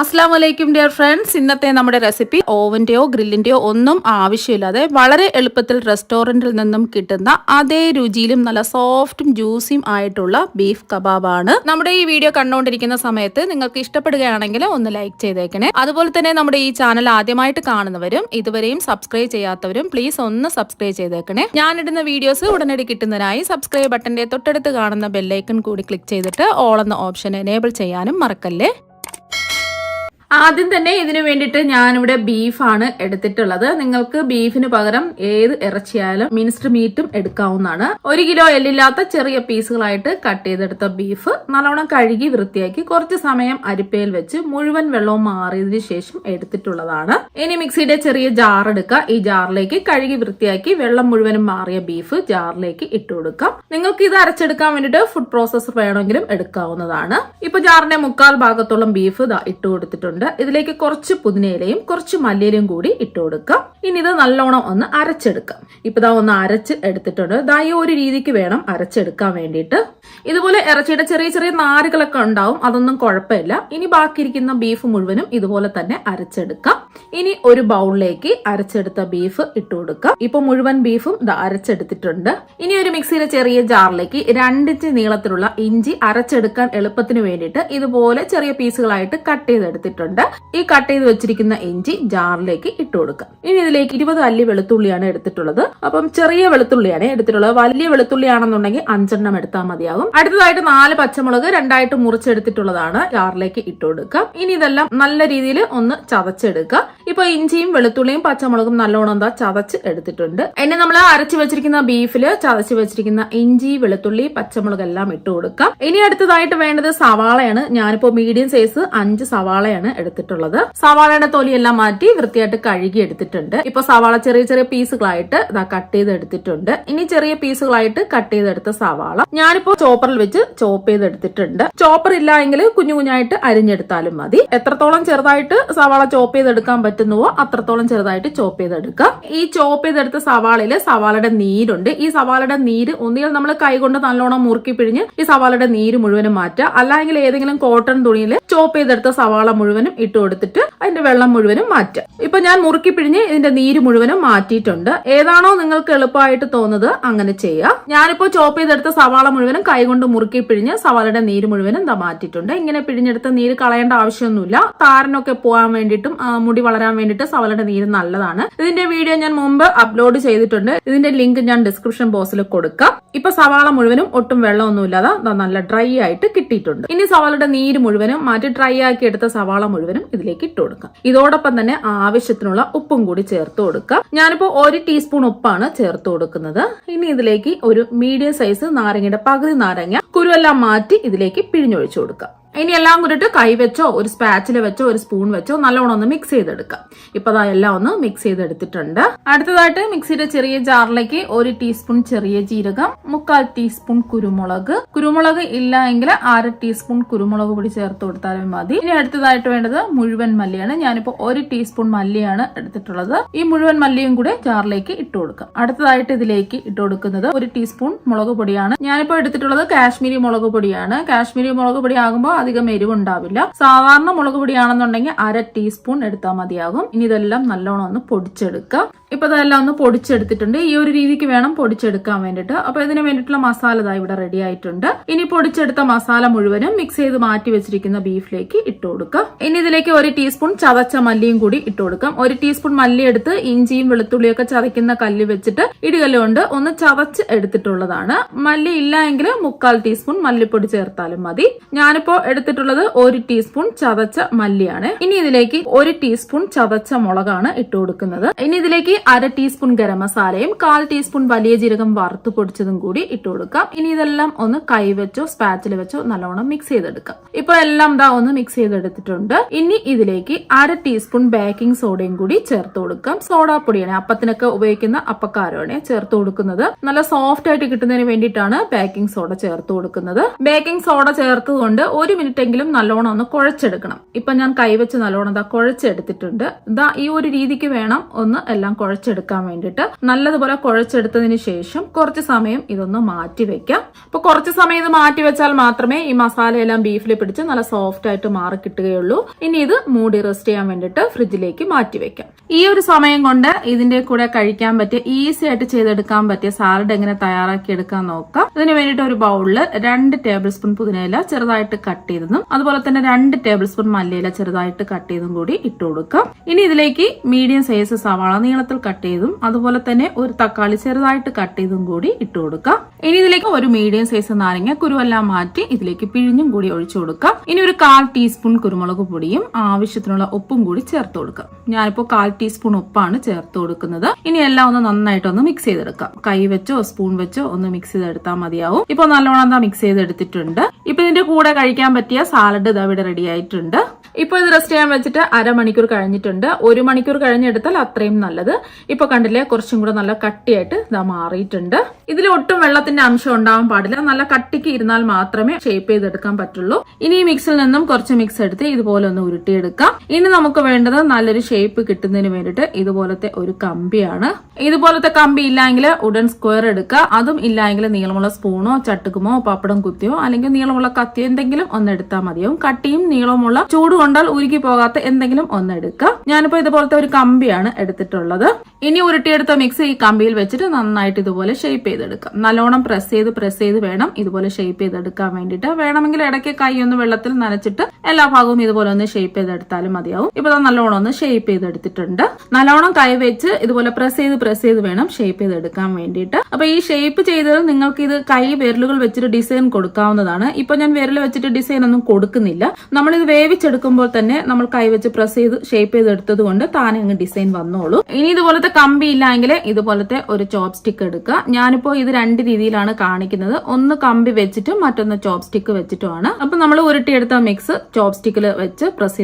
അസ്സലാമലൈക്കും dear friends. ഇന്നത്തെ നമ്മുടെ റെസിപ്പി ഓവന്റെയോ ഗ്രില്ലിന്റെയോ ഒന്നും ആവശ്യമില്ലാതെ വളരെ എളുപ്പത്തിൽ റെസ്റ്റോറൻറ്റിൽ നിന്നും കിട്ടുന്ന അതേ രുചിയിലും നല്ല സോഫ്റ്റും ജ്യൂസിയും ആയിട്ടുള്ള ബീഫ് കബാബാണ്. നമ്മുടെ ഈ വീഡിയോ കണ്ടുകൊണ്ടിരിക്കുന്ന സമയത്ത് നിങ്ങൾക്ക് ഇഷ്ടപ്പെടുകയാണെങ്കിൽ ഒന്ന് ലൈക്ക് ചെയ്തേക്കണേ. അതുപോലെ തന്നെ നമ്മുടെ ഈ ചാനൽ ആദ്യമായിട്ട് കാണുന്നവരും ഇതുവരെയും സബ്സ്ക്രൈബ് ചെയ്യാത്തവരും പ്ലീസ് ഒന്ന് സബ്സ്ക്രൈബ് ചെയ്തേക്കണേ. ഞാനിടുന്ന വീഡിയോസ് ഉടനടി കിട്ടുന്നതിനായി സബ്സ്ക്രൈബ് ബട്ടന്റെ തൊട്ടടുത്ത് കാണുന്ന ബെല്ലൈക്കൺ കൂടി ക്ലിക്ക് ചെയ്തിട്ട് ഓൾ എന്ന ഓപ്ഷൻ എനേബിൾ ചെയ്യാനും മറക്കല്ലേ. ആദ്യം തന്നെ ഇതിനു വേണ്ടിയിട്ട് ഞാനിവിടെ ബീഫാണ് എടുത്തിട്ടുള്ളത്. നിങ്ങൾക്ക് ബീഫിന് പകരം ഏത് ഇറച്ചിയായാലും മിൻസ്ഡ് മീറ്റും എടുക്കാവുന്നതാണ്. 1 കിലോ എല്ലില്ലാത്ത ചെറിയ പീസുകളായിട്ട് കട്ട് ചെയ്തെടുത്ത ബീഫ് നല്ലോണം കഴുകി വൃത്തിയാക്കി കുറച്ച് സമയം അരിപ്പയിൽ വെച്ച് മുഴുവൻ വെള്ളവും മാറിയതിനു ശേഷം എടുത്തിട്ടുള്ളതാണ്. ഇനി മിക്സിയുടെ ചെറിയ ജാർ എടുക്കുക. ഈ ജാറിലേക്ക് കഴുകി വൃത്തിയാക്കി വെള്ളം മുഴുവനും മാറിയ ബീഫ് ജാറിലേക്ക് ഇട്ട് കൊടുക്കാം. നിങ്ങൾക്ക് ഇത് അരച്ചെടുക്കാൻ വേണ്ടിയിട്ട് ഫുഡ് പ്രോസസർ വേണമെങ്കിലും എടുക്കാവുന്നതാണ്. ഇപ്പൊ ജാറിന്റെ 1/4 ഭാഗത്തോളം ബീഫ് ഇട്ട് കൊടുത്തിട്ടുണ്ട്. ഇതിലേക്ക് കുറച്ച് പുതിനയിലയും കുറച്ച് മല്ലിയിലയും കൂടി ഇട്ട് കൊടുക്കാം. ഇനി ഇത് നല്ലോണം ഒന്ന് അരച്ചെടുക്കാം. ഇപ്പൊ ഒന്ന് അരച്ച് എടുത്തിട്ടുണ്ട്. ഈ ഒരു രീതിക്ക് വേണം അരച്ചെടുക്കാൻ വേണ്ടിയിട്ട്. ഇതുപോലെ ഇറച്ചിയുടെ ചെറിയ ചെറിയ നാരുകളൊക്കെ ഉണ്ടാവും, അതൊന്നും കുഴപ്പമില്ല. ഇനി ബാക്കിയിരിക്കുന്ന ബീഫ് മുഴുവനും ഇതുപോലെ തന്നെ അരച്ചെടുക്കാം. ഇനി ഒരു ബൗളിലേക്ക് അരച്ചെടുത്ത ബീഫ് ഇട്ട് കൊടുക്കാം. ഇപ്പൊ മുഴുവൻ ബീഫും അരച്ചെടുത്തിട്ടുണ്ട്. ഇനി ഒരു മിക്സിയിലെ ചെറിയ ജാറിലേക്ക് 2 ഇഞ്ച് നീളത്തിലുള്ള ഇഞ്ചി അരച്ചെടുക്കാൻ എളുപ്പത്തിന് വേണ്ടിയിട്ട് ഇതുപോലെ ചെറിയ പീസുകളായിട്ട് കട്ട് ചെയ്തെടുത്തിട്ടുണ്ട്. ഈ കട്ട് ചെയ്ത് വെച്ചിരിക്കുന്ന ഇഞ്ചി ജാറിലേക്ക് ഇട്ട് കൊടുക്കാം. ഇനി ഇതിലേക്ക് 20 അല്ലി വെളുത്തുള്ളിയാണ് എടുത്തിട്ടുള്ളത്. അപ്പം ചെറിയ വെളുത്തുള്ളിയാണ് എടുത്തിട്ടുള്ളത്. വലിയ വെളുത്തുള്ളി ആണെന്നുണ്ടെങ്കിൽ 5 എണ്ണം എടുത്താൽ മതിയാകും. അടുത്തതായിട്ട് 4 പച്ചമുളക് 2ആയിട്ട് മുറിച്ചെടുത്തിട്ടുള്ളതാണ് ജാറിലേക്ക് ഇട്ട് കൊടുക്കാം. ഇനി ഇതെല്ലാം നല്ല രീതിയിൽ ഒന്ന് ചതച്ചെടുക്കുക. ഇപ്പൊ ഇഞ്ചിയും വെളുത്തുള്ളിയും പച്ചമുളകും നല്ലോണം ചതച്ച് എടുത്തിട്ടുണ്ട്. ഇനി നമ്മൾ അരച്ചു വെച്ചിരിക്കുന്ന ബീഫില് ചതച്ച് വെച്ചിരിക്കുന്ന ഇഞ്ചി വെളുത്തുള്ളി പച്ചമുളക് എല്ലാം ഇട്ട് കൊടുക്കാം. ഇനി അടുത്തതായിട്ട് വേണ്ടത് സവാളയാണ്. ഞാനിപ്പോ മീഡിയം സൈസ് 5 സവാളയാണ് എടുത്തിട്ടുള്ളത്. സവാളയുടെ തൊലിയെല്ലാം മാറ്റി വൃത്തിയായിട്ട് കഴുകി എടുത്തിട്ടുണ്ട്. ഇപ്പൊ സവാള ചെറിയ ചെറിയ പീസുകളായിട്ട് കട്ട് ചെയ്ത് എടുത്തിട്ടുണ്ട്. ഇനി ചെറിയ പീസുകളായിട്ട് കട്ട് ചെയ്തെടുത്ത സവാള ഞാനിപ്പോ ചോപ്പറിൽ വെച്ച് ചോപ്പ് ചെയ്തെടുത്തിട്ടുണ്ട്. ചോപ്പർ ഇല്ല എങ്കിൽ കുഞ്ഞു കുഞ്ഞായിട്ട് അരിഞ്ഞെടുത്താലും മതി. എത്രത്തോളം ചെറുതായിട്ട് സവാള ചോപ്പ് ചെയ്തെടുക്കാൻ പറ്റുന്നുവോ അത്രത്തോളം ചെറുതായിട്ട് ചോപ്പ് ചെയ്തെടുക്കുക. ഈ ചോപ്പ് ചെയ്തെടുത്ത സവാളയില് സവാളയുടെ നീരുണ്ട്. ഈ സവാളയുടെ നീര് ഒന്നുകിൽ നമ്മൾ കൈകൊണ്ട് നല്ലോണം മുറുക്കി പിഴിഞ്ഞ് ഈ സവാളയുടെ നീര് മുഴുവനും മാറ്റുക. അല്ലെങ്കിൽ ഏതെങ്കിലും കോട്ടൺ തുണിയിൽ ചോപ്പ് ചെയ്തെടുത്ത സവാള മുഴുവനും ഇട്ട് കൊടുത്തിട്ട് അതിന്റെ വെള്ളം മുഴുവനും മാറ്റുക. ഇപ്പൊ ഞാൻ മുറുക്കി പിഴിഞ്ഞ് ഇതിന്റെ നീര് മുഴുവനും മാറ്റിയിട്ടുണ്ട്. ഏതാണോ നിങ്ങൾക്ക് എളുപ്പമായിട്ട് തോന്നുന്നത് അങ്ങനെ ചെയ്യുക. ഞാനിപ്പോ ചോപ്പ് ചെയ്തെടുത്ത സവാള മുഴുവനും കൈകൊണ്ട് മുറുക്കി പിഴിഞ്ഞ് സവാളയുടെ നീര് മുഴുവനും മാറ്റിയിട്ടുണ്ട്. ഇങ്ങനെ പിഴിഞ്ഞെടുത്ത നീര് കളയേണ്ട ആവശ്യമൊന്നുമില്ല. താരനൊക്കെ പോകാൻ വേണ്ടിയിട്ടും മുടി വളരാൻ വേണ്ടിയിട്ട് സവാളയുടെ നീര് നല്ലതാണ്. ഇതിന്റെ വീഡിയോ ഞാൻ മുമ്പ് അപ്ലോഡ് ചെയ്തിട്ടുണ്ട്. ഇതിന്റെ ലിങ്ക് ഞാൻ ഡിസ്ക്രിപ്ഷൻ ബോക്സിൽ കൊടുക്കാം. ഇപ്പൊ സവാള മുഴുവനും ഒട്ടും വെള്ളമൊന്നുമില്ലാതെ നല്ല ഡ്രൈ ആയിട്ട് കിട്ടിയിട്ടുണ്ട്. ഇനി സവാളയുടെ നീര് മുഴുവനും മാറ്റി ഡ്രൈ ആക്കി എടുത്ത സവാള മുഴുവനും ഇതിലേക്ക് ഇട്ട് കൊടുക്കാം. ഇതോടൊപ്പം തന്നെ ആവശ്യത്തിനുള്ള ഉപ്പും കൂടി ചേർത്ത് കൊടുക്കാം. ഞാനിപ്പോ 1 ടീസ്പൂൺ ഉപ്പാണ് ചേർത്ത് കൊടുക്കുന്നത്. ഇനി ഇതിലേക്ക് ഒരു മീഡിയം സൈസ് നാരങ്ങയുടെ പകുതി നാരങ്ങ കുരുവെല്ലാം മാറ്റി ഇതിലേക്ക് പിഴിഞ്ഞൊഴിച്ചു കൊടുക്കാം. ഇനി എല്ലാം കൂടിയിട്ട് കൈ വെച്ചോ ഒരു സ്പാച്ചില വെച്ചോ ഒരു സ്പൂൺ വെച്ചോ നല്ലോണം ഒന്ന് മിക്സ് ചെയ്തെടുക്കാം. ഇപ്പൊ എല്ലാം ഒന്ന് മിക്സ് ചെയ്തെടുത്തിട്ടുണ്ട്. അടുത്തതായിട്ട് മിക്സിയുടെ ചെറിയ ജാറിലേക്ക് 1 ടീസ്പൂൺ ചെറിയ ജീരകം, 1/4 ടീസ്പൂൺ കുരുമുളക് ഇല്ല എങ്കിൽ 1/2 ടീസ്പൂൺ കുരുമുളക് പൊടി ചേർത്ത് കൊടുത്താലും മതി. ഇനി അടുത്തതായിട്ട് വേണ്ടത് മുഴുവൻ മല്ലിയാണ്. ഞാനിപ്പോ 1 ടീസ്പൂൺ മല്ലിയാണ് എടുത്തിട്ടുള്ളത്. ഈ മുഴുവൻ മല്ലിയും കൂടെ ജാറിലേക്ക് ഇട്ട് കൊടുക്കാം. അടുത്തതായിട്ട് ഇതിലേക്ക് ഇട്ട് കൊടുക്കുന്നത് 1 ടീസ്പൂൺ മുളക് പൊടിയാണ്. ഞാനിപ്പോ എടുത്തിട്ടുള്ളത് കാശ്മീരി മുളക് പൊടിയാണ്. കാശ്മീരി മുളക് പൊടി ആകുമ്പോൾ അധികം എരിവുണ്ടാവില്ല. സാധാരണ മുളക് പൊടിയാണെന്നുണ്ടെങ്കിൽ 1/2 ടീസ്പൂൺ എടുത്താൽ മതിയാകും. ഇനി ഇതെല്ലാം നല്ലോണം ഒന്ന് പൊടിച്ചെടുക്കാം. ഇപ്പൊ ഇതെല്ലാം ഒന്ന് പൊടിച്ചെടുത്തിട്ടുണ്ട്. ഈ ഒരു രീതിക്ക് വേണം പൊടിച്ചെടുക്കാൻ വേണ്ടിയിട്ട്. അപ്പൊ ഇതിന് വേണ്ടിയിട്ടുള്ള മസാല ഇവിടെ റെഡി ആയിട്ടുണ്ട്. ഇനി പൊടിച്ചെടുത്ത മസാല മുഴുവനും മിക്സ് ചെയ്ത് മാറ്റി വെച്ചിരിക്കുന്ന ബീഫിലേക്ക് ഇട്ട് കൊടുക്കാം. ഇനി ഇതിലേക്ക് 1 ടീസ്പൂൺ ചതച്ച മല്ലിയും കൂടി ഇട്ട് കൊടുക്കാം. 1 ടീസ്പൂൺ മല്ലി എടുത്ത് ഇഞ്ചിയും വെളുത്തുള്ളിയൊക്കെ ചതയ്ക്കുന്ന കല്ല് വെച്ചിട്ട് ഇടികല്ലുകൊണ്ട് ഒന്ന് ചതച്ച് എടുത്തിട്ടുള്ളതാണ്. മല്ലി ഇല്ല എങ്കിൽ 1/4 ടീസ്പൂൺ മല്ലിപ്പൊടി ചേർത്താലും മതി. ഞാനിപ്പോ എടുത്തിട്ടുള്ളത് 1 ടീസ്പൂൺ ചതച്ച മല്ലിയാണ്. ഇനി ഇതിലേക്ക് 1 ടീസ്പൂൺ ചതച്ച മുളകാണ് ഇട്ട് കൊടുക്കുന്നത്. ഇനി ഇതിലേക്ക് 1/2 ടീസ്പൂൺ ഗരം മസാലയും 1/4 ടീസ്പൂൺ വലിയ ജീരകം വറുത്ത് പൊടിച്ചതും കൂടി ഇട്ട് കൊടുക്കാം. ഇനി ഇതെല്ലാം ഒന്ന് കൈവച്ചോ സ്പാച്ചിൽ വെച്ചോ നല്ലോണം മിക്സ് ചെയ്തെടുക്കാം. ഇപ്പൊ എല്ലാം ഒന്ന് മിക്സ് ചെയ്തെടുത്തിട്ടുണ്ട്. ഇനി ഇതിലേക്ക് 1/2 ടീസ്പൂൺ ബേക്കിംഗ് സോഡയും കൂടി ചേർത്ത് കൊടുക്കാം. സോഡാപ്പൊടിയാണ്, അപ്പത്തിനൊക്കെ ഉപയോഗിക്കുന്ന അപ്പക്കാരമാണ് ചേർത്ത് കൊടുക്കുന്നത്. നല്ല സോഫ്റ്റ് ആയിട്ട് കിട്ടുന്നതിന് വേണ്ടിയിട്ടാണ് ബേക്കിംഗ് സോഡ ചേർത്ത് കൊടുക്കുന്നത്. ബേക്കിംഗ് സോഡ ചേർത്തുകൊണ്ട് 1 മിനിറ്റ് എങ്കിലും നല്ലോണം ഒന്ന് കുഴച്ചെടുക്കണം. ഇപ്പൊ ഞാൻ കൈവച്ച് നല്ലോണം കുഴച്ചെടുത്തിട്ടുണ്ട്. ഈ ഒരു രീതിക്ക് വേണം ഒന്ന് എല്ലാം കുഴച്ചെടുക്കാൻ വേണ്ടിയിട്ട്. നല്ലതുപോലെ കുഴച്ചെടുത്തതിന് ശേഷം കുറച്ച് സമയം ഇതൊന്ന് മാറ്റി വെക്കാം. അപ്പൊ കുറച്ച് സമയം ഇത് മാറ്റി വെച്ചാൽ മാത്രമേ ഈ മസാലയെല്ലാം ബീഫിൽ പിടിച്ച് നല്ല സോഫ്റ്റ് ആയിട്ട് മാറി കിട്ടുകയുള്ളൂ. ഇനി ഇത് മൂടി റെസ്റ്റ് ചെയ്യാൻ വേണ്ടിയിട്ട് ഫ്രിഡ്ജിലേക്ക് മാറ്റി വെക്കാം. ഈ ഒരു സമയം കൊണ്ട് ഇതിന്റെ കൂടെ കഴിക്കാൻ പറ്റിയ ഈസി ആയിട്ട് ചെയ്തെടുക്കാൻ പറ്റിയ സാലഡ് എങ്ങനെ തയ്യാറാക്കി എടുക്കാൻ നോക്കാം. ഇതിന് വേണ്ടിയിട്ട് ഒരു ബൗളില് 2 ടേബിൾ സ്പൂൺ പുതിനയില ചെറുതായിട്ട് കട്ട് ചെയ്തതും അതുപോലെ തന്നെ 2 ടേബിൾ സ്പൂൺ മല്ലിയില ചെറുതായിട്ട് കട്ട് ചെയ്തും കൂടി ഇട്ട് കൊടുക്കാം. ഇനി ഇതിലേക്ക് മീഡിയം സൈസ് സവാള നീളത്തിൽ കട്ട് ചെയ്തും അതുപോലെ തന്നെ ഒരു തക്കാളി ചെറുതായിട്ട് കട്ട് ചെയ്തും കൂടി ഇട്ട് കൊടുക്കാം. ഇനി ഇതിലേക്ക് ഒരു മീഡിയം സൈസ് നാരങ്ങ കുരുവെല്ലാം മാറ്റി ഇതിലേക്ക് പിഴിഞ്ഞും കൂടി ഒഴിച്ചു കൊടുക്കാം. ഇനി ഒരു 1/4 ടീസ്പൂൺ കുരുമുളക് പൊടിയും ആവശ്യത്തിനുള്ള ഉപ്പും കൂടി ചേർത്ത് കൊടുക്കാം. ഞാനിപ്പോ 1/4 ടീസ്പൂൺ ഉപ്പാണ് ചേർത്ത് കൊടുക്കുന്നത്. ഇനി എല്ലാം ഒന്ന് നന്നായിട്ടൊന്ന് മിക്സ് ചെയ്തെടുക്കാം. കൈ വെച്ചോ സ്പൂൺ വെച്ചോ ഒന്ന് മിക്സ് ചെയ്തെടുത്താൽ മതിയാവും. ഇപ്പൊ നല്ലോണം മിക്സ് ചെയ്തെടുത്തിട്ടുണ്ട്. ഇപ്പൊ ഇതിന്റെ കൂടെ കഴിക്കാൻ പറ്റിയ സാലഡ് ഇവിടെ റെഡി ആയിട്ടുണ്ട്. ഇപ്പൊ ഇത് റെസ്റ്റ് ചെയ്യാൻ വെച്ചിട്ട് അരമണിക്കൂർ കഴിഞ്ഞിട്ടുണ്ട്. 1 മണിക്കൂർ കഴിഞ്ഞെടുത്താൽ അത്രയും നല്ലത്. ഇപ്പൊ കണ്ടില്ലേ, കുറച്ചും കൂടെ നല്ല കട്ടിയായിട്ട് മാറിയിട്ടുണ്ട്. ഇതിൽ ഒട്ടും വെള്ളത്തിന്റെ അംശം ഉണ്ടാവാൻ പാടില്ല. നല്ല കട്ടിക്ക് ഇരുന്നാൽ മാത്രമേ ഷേപ്പ് ചെയ്തെടുക്കാൻ പറ്റുള്ളൂ. ഇനി ഈ മിക്സിൽ നിന്നും കുറച്ച് മിക്സ് എടുത്ത് ഇതുപോലെ ഒന്ന് ഉരുട്ടിയെടുക്കാം. ഇനി നമുക്ക് വേണ്ടത് നല്ലൊരു ഷേപ്പ് കിട്ടുന്നതിന് വേണ്ടിയിട്ട് ഇതുപോലത്തെ ഒരു കമ്പിയാണ്. ഇതുപോലത്തെ കമ്പി ഇല്ലെങ്കിൽ ഉടൻ സ്ക്വയർ എടുക്കുക. അതും ഇല്ലെങ്കിൽ നീളമുള്ള സ്പൂണോ ചട്ടുകുമോ പപ്പടം കുത്തിയോ അല്ലെങ്കിൽ നീളമുള്ള കത്തിയോ എന്തെങ്കിലും ഒന്ന് എടുത്താൽ മതിയാവും. കട്ടിയും നീളമുള്ള ചൂട് കൊണ്ടാൽ ഉരുക്കി പോകാത്ത എന്തെങ്കിലും ഒന്ന് എടുക്കുക. ഞാനിപ്പോ ഇതുപോലത്തെ ഒരു കമ്പിയാണ് എടുത്തിട്ടുള്ളത്. ഇനി ഉരുട്ടിയെടുത്ത മിക്സ് ഈ കമ്പിയിൽ വെച്ചിട്ട് നന്നായിട്ട് ഇതുപോലെ ഷേപ്പ് ചെയ്തെടുക്കാം. നല്ലോണം പ്രസ് ചെയ്ത് വേണം ഇതുപോലെ ഷേപ്പ് ചെയ്തെടുക്കാൻ വേണ്ടിയിട്ട്. വേണമെങ്കിൽ ഇടയ്ക്ക് കൈ ഒന്ന് വെള്ളത്തിൽ നനച്ചിട്ട് എല്ലാ ഭാഗവും ഇതുപോലെ ഒന്ന് ഷേപ്പ് ചെയ്തെടുത്താലും മതിയാവും. ഇപ്പൊ നല്ലോണം ഒന്ന് ഷേപ്പ് ചെയ്തെടുത്തിട്ടുണ്ട്. നല്ലോണം കൈ വെച്ച് ഇതുപോലെ പ്രസ് ചെയ്ത് വേണം ഷേപ്പ് ചെയ്തെടുക്കാൻ വേണ്ടിയിട്ട്. അപ്പൊ ഈ ഷേപ്പ് ചെയ്തത് നിങ്ങൾക്ക് ഇത് കൈ വിരലുകൾ വെച്ചിട്ട് ഡിസൈൻ കൊടുക്കാവുന്നതാണ്. ഇപ്പൊ ഞാൻ വിരൽ വെച്ചിട്ട് ഡിസൈൻ ഒന്നും കൊടുക്കുന്നില്ല. നമ്മളിത് വേവിച്ചെടുക്കുമ്പോൾ തന്നെ നമ്മൾ കൈ വെച്ച് പ്രസ് ചെയ്ത് ഷേപ്പ് ചെയ്തെടുത്തത് കൊണ്ട് താനെ അങ്ങ് ഡിസൈൻ വന്നോളൂ. ഇനി ഇതുപോലത്തെ കമ്പി ഇല്ലെങ്കിൽ ഇതുപോലത്തെ ഒരു ചോപ്പ് സ്റ്റിക്ക് എടുക്കുക. ഞാനിപ്പോ ഇത് 2 രീതിയിലാണ് കാണിക്കുന്നത്. ഒന്ന് കമ്പി വെച്ചിട്ടും മറ്റൊന്ന് ചോപ്പ് സ്റ്റിക്ക് വെച്ചിട്ടുമാണ്. അപ്പൊ നമ്മൾ ഉരുട്ടിയെടുത്ത മിക്സ് ചോപ്പ് സ്റ്റിക്കിൽ വെച്ച് പ്രസ്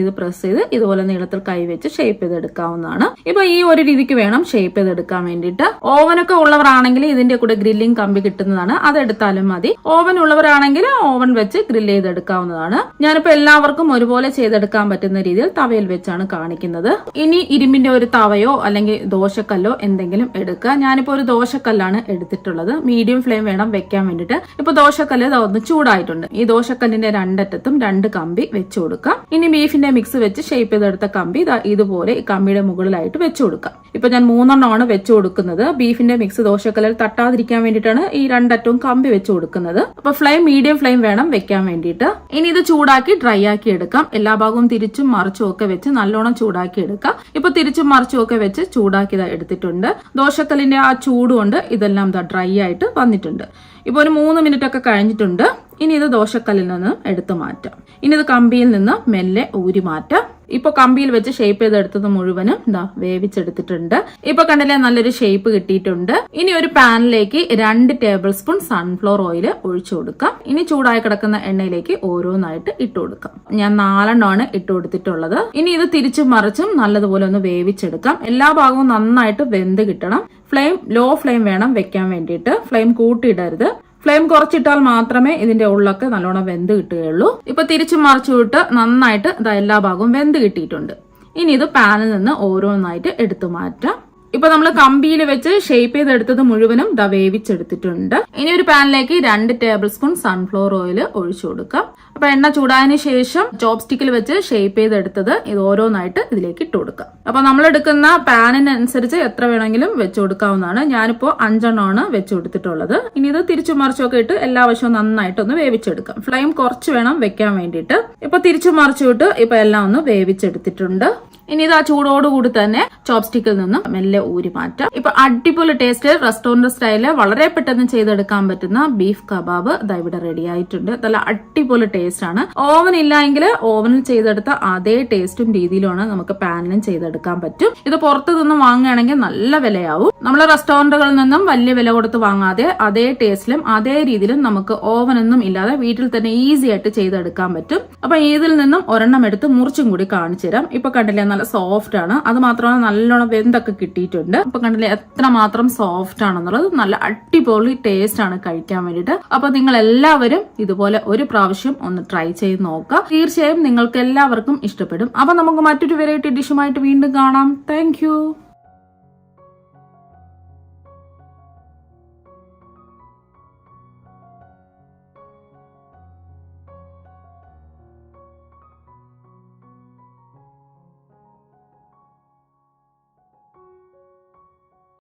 ചെയ്ത് ഇതുപോലെ നീളത്തിൽ കൈ വെച്ച് ഷേപ്പ് ചെയ്തെടുക്കാവുന്നതാണ്. ഇപ്പൊ ഈ ഒരു രീതിക്ക് വേണം ഷേപ്പ് ചെയ്തെടുക്കാൻ വേണ്ടിയിട്ട്. ഓവനൊക്കെ ഉള്ളവരാണെങ്കിൽ ഇതിന്റെ കൂടെ ഗ്രില്ലിംഗ് കമ്പി കിട്ടുന്നതാണ്, അതെടുത്താലും മതി. ഓവൻ ഉള്ളവരാണെങ്കിൽ ഓവൻ വെച്ച് ഗ്രില്ല് ചെയ്തെടുക്കാവുന്നതാണ്. ഞാനിപ്പോ എല്ലാവർക്കും ഒരുപോലെ ചെയ്തെടുക്കാൻ പറ്റുന്ന രീതിയിൽ തവയിൽ വെച്ചാണ് കാണിക്കുന്നത്. ഇനി ഇരുമ്പിന്റെ ഒരു തവയോ അല്ലെങ്കിൽ ദോശക്കല്ലോ എന്തെങ്കിലും എടുക്കുക. ഞാനിപ്പോ ഒരു ദോശക്കല്ലാണ് എടുത്തിട്ടുള്ളത്. മീഡിയം ഫ്ലെയിം വേണം വെക്കാൻ വേണ്ടിയിട്ട്. ഇപ്പൊ ദോശക്കല്ല് ഒന്ന് ചൂടായിട്ടുണ്ട്. ഈ ദോശക്കല്ലിന്റെ 2 അറ്റത്തും 2 കമ്പി വെച്ചു കൊടുക്കാം. ഇനി ബീഫിന്റെ മിക്സ് വെച്ച് ഷേപ്പ് ചെയ്തെടുത്ത കമ്പി ഇതുപോലെ ഈ കമ്പിയുടെ മുകളിലായിട്ട് വെച്ചു കൊടുക്കാം. ഇപ്പൊ ഞാൻ 3 എണ്ണമാണ് വെച്ചു കൊടുക്കുന്നത്. ബീഫിന്റെ മിക്സ് ദോശക്കല്ലിൽ തട്ടാതിരിക്കാൻ വേണ്ടിയിട്ടാണ് ഈ 2 അറ്റവും കമ്പി വെച്ചു കൊടുക്കുന്നത്. അപ്പൊ ഫ്ലെയിം മീഡിയം ഫ്ലെയിം വേണം വെക്കാൻ വേണ്ടിയിട്ട്. ഇനി ഇത് ചൂടാക്കി ഡ്രൈ ആക്കി എടുക്കാം. എല്ലാ ഭാഗവും തിരിച്ചും മറിച്ചും ഒക്കെ വെച്ച് നല്ലോണം ചൂടാക്കി എടുക്കാം. ഇപ്പൊ തിരിച്ചും മറിച്ചും ഒക്കെ വെച്ച് ചൂടാക്കി എടുത്തിട്ടുണ്ട്. ദോശക്കല്ലിന്റെ ആ ചൂട് കൊണ്ട് ഇതെല്ലാം ഡ്രൈ ആയിട്ട് വന്നിട്ടുണ്ട്. ഇപ്പൊ ഒരു 3 മിനിറ്റ് ഒക്കെ കഴിഞ്ഞിട്ടുണ്ട്. ഇനി ഇത് ദോശക്കല്ലിൽ നിന്ന് എടുത്തു മാറ്റാം. ഇനി ഇത് കമ്പിയിൽ നിന്ന് മെല്ലെ ഊരി മാറ്റാം. ഇപ്പൊ കമ്പിയിൽ വെച്ച് ഷേപ്പ് ചെയ്തെടുത്തത് മുഴുവനും വേവിച്ചെടുത്തിട്ടുണ്ട്. ഇപ്പൊ കണ്ടില്ലേ, നല്ലൊരു ഷേപ്പ് കിട്ടിയിട്ടുണ്ട്. ഇനി ഒരു പാനിലേക്ക് 2 ടേബിൾ സ്പൂൺ സൺഫ്ലവർ ഓയിൽ ഒഴിച്ചു കൊടുക്കാം. ഇനി ചൂടായി കിടക്കുന്ന എണ്ണയിലേക്ക് ഓരോന്നായിട്ട് ഇട്ട് കൊടുക്കാം. ഞാൻ 4 എണ്ണമാണ് ഇട്ട് കൊടുത്തിട്ടുള്ളത്. ഇനി ഇത് തിരിച്ചും മറിച്ചും നല്ലതുപോലെ ഒന്ന് വേവിച്ചെടുക്കാം. എല്ലാ ഭാഗവും നന്നായിട്ട് വെന്ത് കിട്ടണം. ഫ്ലെയിം ലോ ഫ്ലെയിം വേണം വെക്കാൻ വേണ്ടിയിട്ട്. ഫ്ലെയിം കൂട്ടിയിടരുത്. ഫ്ലെയിം കുറച്ചിട്ടാൽ മാത്രമേ ഇതിന്റെ ഉള്ളൊക്കെ നല്ലോണം വെന്ത് കിട്ടുകയുള്ളൂ. ഇപ്പൊ തിരിച്ചു മറിച്ചു വിട്ട് നന്നായിട്ട് എല്ലാ ഭാഗവും വെന്ത് കിട്ടിയിട്ടുണ്ട്. ഇനി ഇത് പാനിൽ നിന്ന് ഓരോന്നായിട്ട് എടുത്തു മാറ്റാം. ഇപ്പൊ നമ്മൾ കമ്പിയിൽ വെച്ച് ഷേപ്പ് ചെയ്തെടുത്തത് മുഴുവനും വേവിച്ചെടുത്തിട്ടുണ്ട്. ഇനി ഒരു പാനിലേക്ക് 2 ടേബിൾ സ്പൂൺ സൺഫ്ലവർ ഓയിൽ ഒഴിച്ചു കൊടുക്കാം. അപ്പൊ എണ്ണ ചൂടായതിനു ശേഷം ചോപ്പ് സ്റ്റിക്കിൽ വെച്ച് ഷേപ്പ് ചെയ്തെടുത്തത് ഇത് ഓരോന്നായിട്ട് ഇതിലേക്ക് ഇട്ട് കൊടുക്കാം. അപ്പൊ നമ്മൾ എടുക്കുന്ന പാനിനനുസരിച്ച് എത്ര വേണമെങ്കിലും വെച്ചു കൊടുക്കാവുന്നതാണ്. ഞാനിപ്പോ 5 എണ്ണമാണ് വെച്ചു കൊടുത്തിട്ടുള്ളത്. ഇനി ഇത് തിരിച്ചു മറിച്ചൊക്കെ ഇട്ട് എല്ലാ വശവും നന്നായിട്ടൊന്ന് വേവിച്ചെടുക്കാം. ഫ്ലെയിം കുറച്ച് വേണം വെക്കാൻ വേണ്ടിയിട്ട്. ഇപ്പൊ തിരിച്ചു മറിച്ചു വിട്ട് ഇപ്പൊ എല്ലാം ഒന്ന് വേവിച്ചെടുത്തിട്ടുണ്ട്. ഇനി ഇത് ആ ചൂടോടുകൂടി തന്നെ ചോപ്പ് സ്റ്റിക്കിൽ നിന്നും മെല്ലെ ഊരി മാറ്റാം. ഇപ്പൊ അടിപൊളി ടേസ്റ്റ് റെസ്റ്റോറന്റ് സ്റ്റൈല് വളരെ പെട്ടെന്ന് ചെയ്തെടുക്കാൻ പറ്റുന്ന ബീഫ് കബാബ് ഇവിടെ റെഡി ആയിട്ടുണ്ട്. നല്ല അടിപൊളി ടേസ്റ്റ് ആണ്. ഓവൻ ഇല്ലെങ്കിൽ ഓവനിൽ ചെയ്തെടുത്ത അതേ ടേസ്റ്റും രീതിയിലുമാണ് നമുക്ക് പാനിലും ചെയ്തെടുക്കാൻ പറ്റും. ഇത് പുറത്തു നിന്നും വാങ്ങുകയാണെങ്കിൽ നല്ല വിലയാവും. നമ്മൾ റെസ്റ്റോറന്റുകളിൽ നിന്നും വലിയ വില കൊടുത്ത് വാങ്ങാതെ അതേ ടേസ്റ്റിലും അതേ രീതിയിലും നമുക്ക് ഓവനൊന്നും ഇല്ലാതെ വീട്ടിൽ തന്നെ ഈസി ആയിട്ട് ചെയ്തെടുക്കാൻ പറ്റും. അപ്പൊ ഇതിൽ നിന്നും ഒരെണ്ണം എടുത്ത് മുറിച്ചും കൂടി കാണിച്ചു തരാം. ഇപ്പൊ കണ്ടില്ലേ, നല്ല സോഫ്റ്റ് ആണ്. അത് മാത്രമല്ല നല്ലോണം വെന്തൊക്കെ കിട്ടിയിട്ടുണ്ട്. അപ്പൊ കണ്ടില്ലേ എത്ര മാത്രം സോഫ്റ്റ് ആണെന്നുള്ളത്. നല്ല അടിപൊളി ടേസ്റ്റ് ആണ് കഴിക്കാൻ വേണ്ടിയിട്ട്. അപ്പൊ നിങ്ങൾ എല്ലാവരും ഇതുപോലെ ഒരു പ്രാവശ്യം ഒന്ന് ട്രൈ ചെയ്ത് നോക്കുക. തീർച്ചയായും നിങ്ങൾക്ക് എല്ലാവർക്കും ഇഷ്ടപ്പെടും. അപ്പൊ നമുക്ക് മറ്റൊരു വെറൈറ്റി ഡിഷുമായിട്ട് വീണ്ടും കാണാം. താങ്ക്